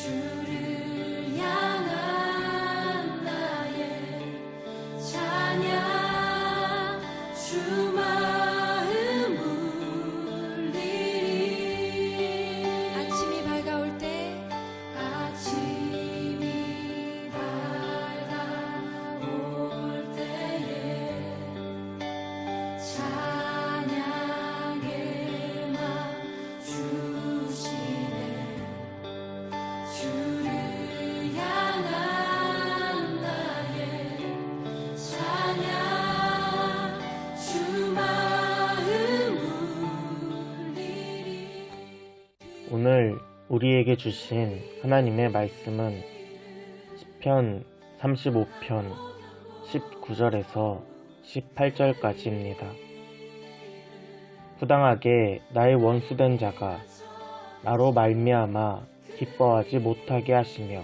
주를 향한 나의 찬양 주 마음 울리리 아침이 밝아올 때 아침이 밝아올 때에 찬양의 맘 주시네 주를 향한 나의 찬양 주 마음 울리리 오늘 우리에게 주신 하나님의 말씀은 시편 35편 19절에서 18절까지입니다. 부당하게 나의 원수된 자가 나로 말미암아 기뻐하지 못하게 하시며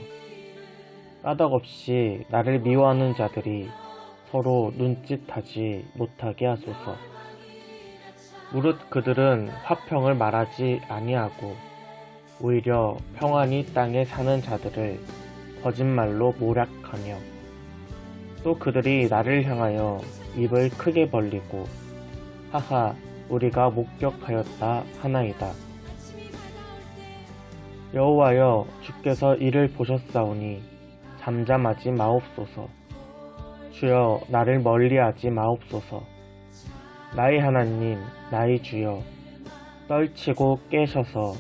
까닭없이 나를 미워하는 자들이 서로 눈짓하지 못하게 하소서. 무릇 그들은 화평을 말하지 아니하고 오히려 평안히 땅에 사는 자들을 거짓말로 모략하며 또 그들이 나를 향하여 입을 크게 벌리고 하하 우리가 목격하였다 하나이다. 여호와여 주께서 이를 보셨사오니 잠잠하지 마옵소서. 주여 나를 멀리하지 마옵소서. 나의 하나님 나의 주여 떨치고 깨셔서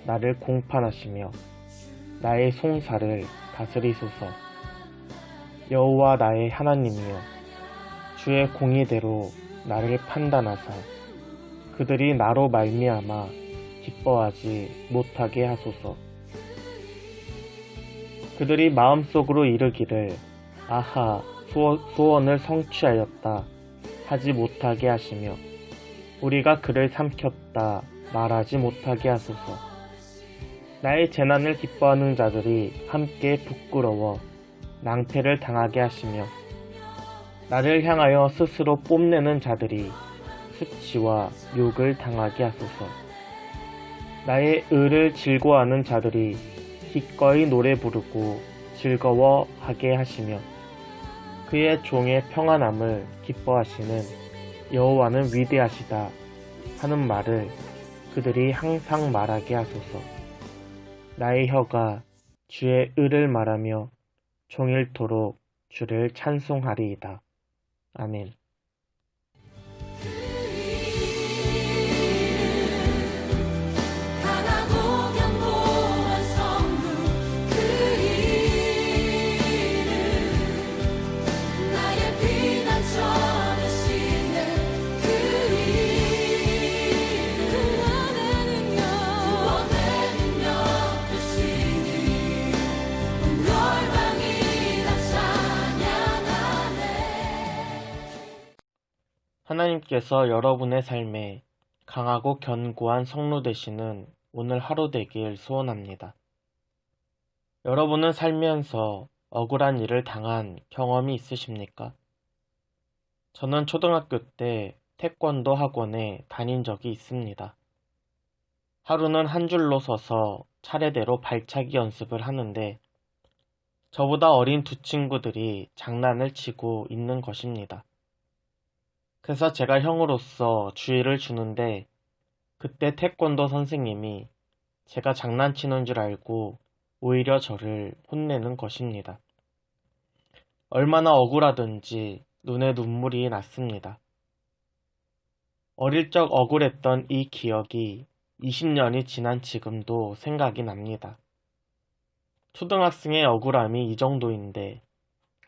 나를 공판하시며 나의 송사를 다스리소서. 여호와 나의 하나님이여 주의 공의대로 나를 판단하사 그들이 나로 말미암아 기뻐하지 못하게 하소서. 그들이 마음속으로 이르기를 아하 소원을 성취하였다 하지 못하게 하시며 우리가 그를 삼켰다 말하지 못하게 하소서. 나의 재난을 기뻐하는 자들이 함께 부끄러워 낭패를 당하게 하시며 나를 향하여 스스로 뽐내는 자들이 수치와 욕을 당하게 하소서. 나의 의를 즐거워하는 자들이 기꺼이 노래 부르고 즐거워하게 하시며 그의 종의 평안함을 기뻐하시는 여호와는 위대하시다 하는 말을 그들이 항상 말하게 하소서. 나의 혀가 주의 의를 말하며 종일토록 주를 찬송하리이다. 아멘. 강하고 견고한 성문 그 이름 나의 피난처 되시네 그 이름 구원의 능력 되시니 온 열방이 다 찬양하네. 하나님께서 여러분의 삶에 강하고 견고한 성로 되시는 오늘 하루 되길 소원합니다. 여러분은 살면서 억울한 일을 당한 경험이 있으십니까? 저는 초등학교 때 태권도 학원에 다닌 적이 있습니다. 하루는 한 줄로 서서 차례대로 발차기 연습을 하는데 저보다 어린 두 친구들이 장난을 치고 있는 것입니다. 그래서 제가 형으로서 주의를 주는데 그때 태권도 선생님이 제가 장난치는 줄 알고 오히려 저를 혼내는 것입니다. 얼마나 억울하든지 눈에 눈물이 났습니다. 어릴 적 억울했던 이 기억이 20년이 지난 지금도 생각이 납니다. 초등학생의 억울함이 이 정도인데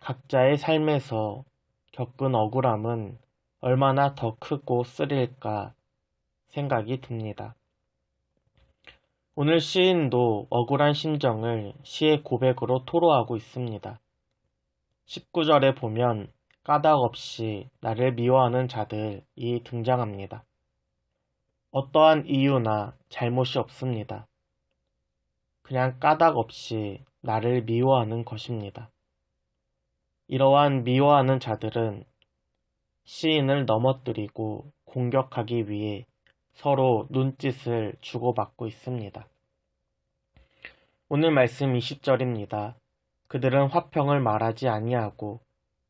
각자의 삶에서 겪은 억울함은 얼마나 더 크고 쓰릴까 생각이 듭니다. 오늘 시인도 억울한 심정을 시의 고백으로 토로하고 있습니다. 19절에 보면 까닭없이 나를 미워하는 자들이 등장합니다. 어떠한 이유나 잘못이 없습니다. 그냥 까닭없이 나를 미워하는 것입니다. 이러한 미워하는 자들은 시인을 넘어뜨리고 공격하기 위해 서로 눈짓을 주고받고 있습니다. 오늘 말씀 20절입니다. 그들은 화평을 말하지 아니하고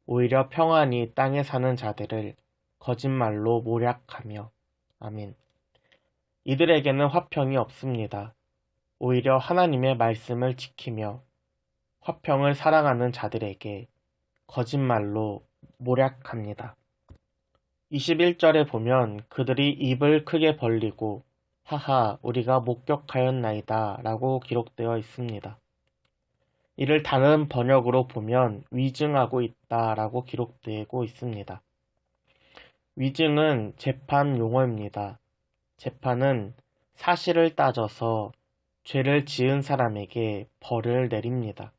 오히려 평안히 땅에 사는 자들을 거짓말로 모략하며. 아멘. 이들에게는 화평이 없습니다. 오히려 하나님의 말씀을 지키며 화평을 사랑하는 자들에게 거짓말로 모략합니다. 21절에 보면 그들이 입을 크게 벌리고 하하 우리가 목격하였나이다 라고 기록되어 있습니다. 이를 다른 번역으로 보면 위증하고 있다 라고 기록되고 있습니다. 위증은 재판 용어입니다. 재판은 사실을 따져서 죄를 지은 사람에게 벌을 내립니다.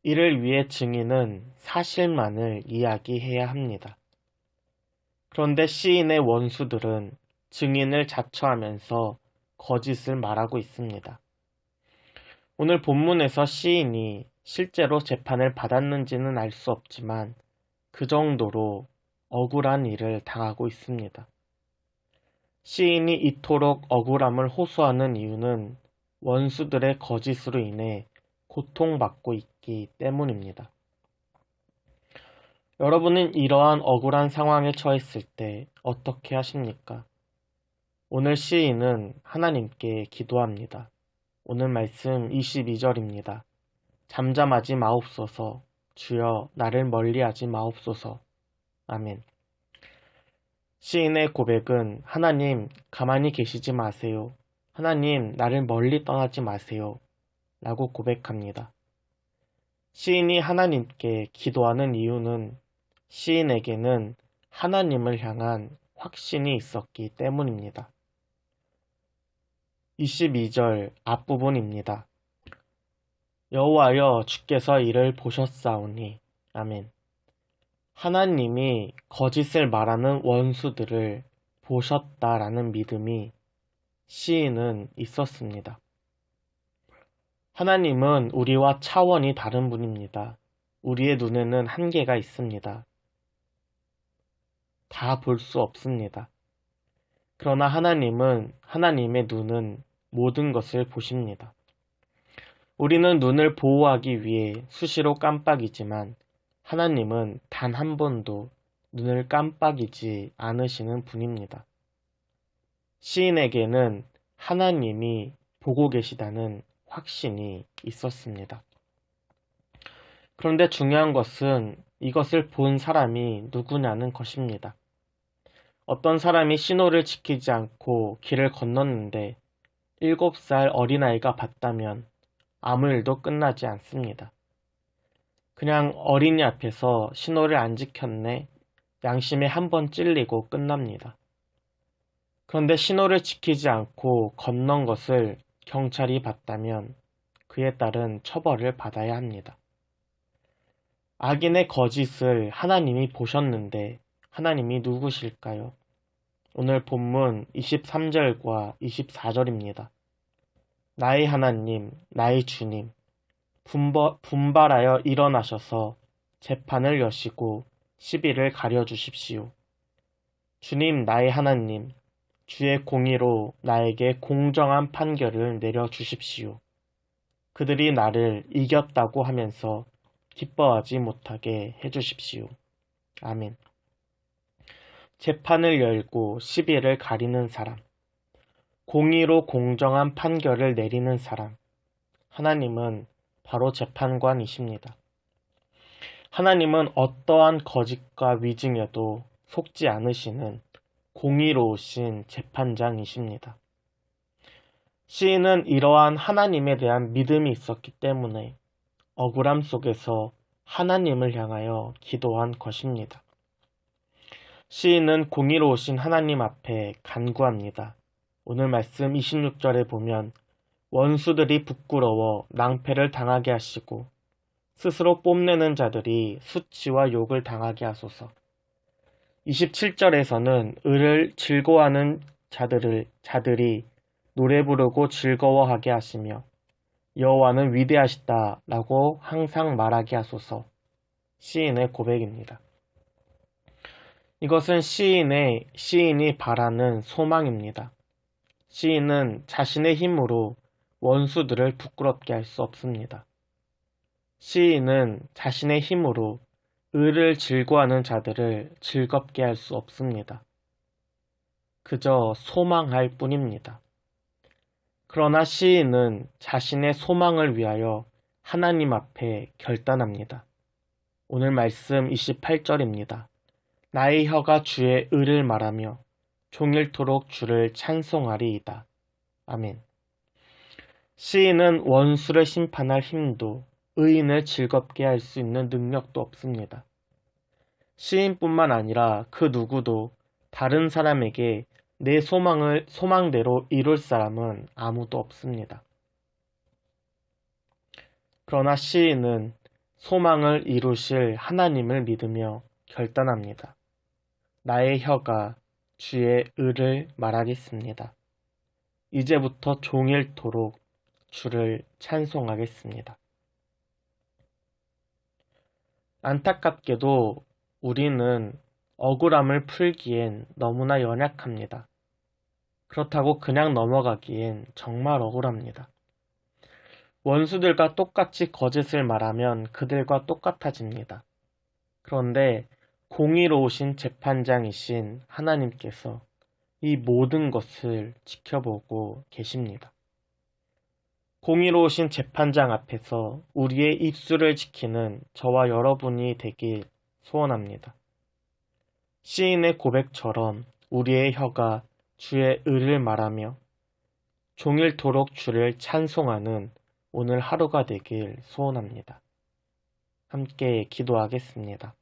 이를 위해 증인은 사실만을 이야기해야 합니다. 그런데 시인의 원수들은 증인을 자처하면서 거짓을 말하고 있습니다. 오늘 본문에서 시인이 실제로 재판을 받았는지는 알 수 없지만 그 정도로 억울한 일을 당하고 있습니다. 시인이 이토록 억울함을 호소하는 이유는 원수들의 거짓으로 인해 고통받고 있기 때문입니다. 여러분은 이러한 억울한 상황에 처했을 때 어떻게 하십니까? 오늘 시인은 하나님께 기도합니다. 오늘 말씀 22절입니다. 잠잠하지 마옵소서, 주여 나를 멀리하지 마옵소서. 아멘. 시인의 고백은 하나님 가만히 계시지 마세요. 하나님 나를 멀리 떠나지 마세요. 라고 고백합니다. 시인이 하나님께 기도하는 이유는 시인에게는 하나님을 향한 확신이 있었기 때문입니다. 22절 앞부분입니다. 여호와여 주께서 이를 보셨사오니. 아멘. 하나님이 거짓을 말하는 원수들을 보셨다라는 믿음이 시인은 있었습니다. 하나님은 우리와 차원이 다른 분입니다. 우리의 눈에는 한계가 있습니다. 다 볼 수 없습니다. 그러나 하나님의 눈은 모든 것을 보십니다. 우리는 눈을 보호하기 위해 수시로 깜빡이지만 하나님은 단 한 번도 눈을 깜빡이지 않으시는 분입니다. 시인에게는 하나님이 보고 계시다는 확신이 있었습니다. 그런데 중요한 것은 이것을 본 사람이 누구냐는 것입니다. 어떤 사람이 신호를 지키지 않고 길을 건넜는데 7살 어린아이가 봤다면 아무 일도 끝나지 않습니다. 그냥 어린이 앞에서 신호를 안 지켰네, 양심에 한번 찔리고 끝납니다. 그런데 신호를 지키지 않고 건넌 것을 경찰이 봤다면 그에 따른 처벌을 받아야 합니다. 악인의 거짓을 하나님이 보셨는데 하나님이 누구실까요? 오늘 본문 23절과 24절입니다. 나의 하나님, 나의 주님, 분발하여 일어나셔서 재판을 여시고 시비를 가려주십시오. 주님, 나의 하나님, 주의 공의로 나에게 공정한 판결을 내려주십시오. 그들이 나를 이겼다고 하면서 기뻐하지 못하게 해주십시오. 아멘. 재판을 열고 시비를 가리는 사람, 공의로 공정한 판결을 내리는 사람, 하나님은 바로 재판관이십니다. 하나님은 어떠한 거짓과 위증에도 속지 않으시는 공의로우신 재판장이십니다. 시인은 이러한 하나님에 대한 믿음이 있었기 때문에 억울함 속에서 하나님을 향하여 기도한 것입니다. 시인은 공의로우신 하나님 앞에 간구합니다. 오늘 말씀 26절에 보면 원수들이 부끄러워 낭패를 당하게 하시고 스스로 뽐내는 자들이 수치와 욕을 당하게 하소서. 27절에서는 을을 즐거워하는 자들이 노래 부르고 즐거워하게 하시며 여호와는 위대하시다 라고 항상 말하게 하소서. 시인의 고백입니다. 이것은 시인이 바라는 소망입니다. 시인은 자신의 힘으로 원수들을 부끄럽게 할 수 없습니다. 시인은 자신의 힘으로 의를 즐거워하는 자들을 즐겁게 할 수 없습니다. 그저 소망할 뿐입니다. 그러나 시인은 자신의 소망을 위하여 하나님 앞에 결단합니다. 오늘 말씀 28절입니다. 나의 혀가 주의 의를 말하며 종일토록 주를 찬송하리이다. 아멘. 시인은 원수를 심판할 힘도 의인을 즐겁게 할 수 있는 능력도 없습니다. 시인뿐만 아니라 그 누구도 다른 사람에게 내 소망을 소망대로 이룰 사람은 아무도 없습니다. 그러나 시인은 소망을 이루실 하나님을 믿으며 결단합니다. 나의 혀가 주의 의를 말하겠습니다. 이제부터 종일토록 주를 찬송하겠습니다. 안타깝게도 우리는 억울함을 풀기엔 너무나 연약합니다. 그렇다고 그냥 넘어가기엔 정말 억울합니다. 원수들과 똑같이 거짓을 말하면 그들과 똑같아집니다. 그런데 공의로우신 재판장이신 하나님께서 이 모든 것을 지켜보고 계십니다. 공의로우신 재판장 앞에서 우리의 입술을 지키는 저와 여러분이 되길 소원합니다. 시인의 고백처럼 우리의 혀가 주의 의를 말하며 종일토록 주를 찬송하는 오늘 하루가 되길 소원합니다. 함께 기도하겠습니다.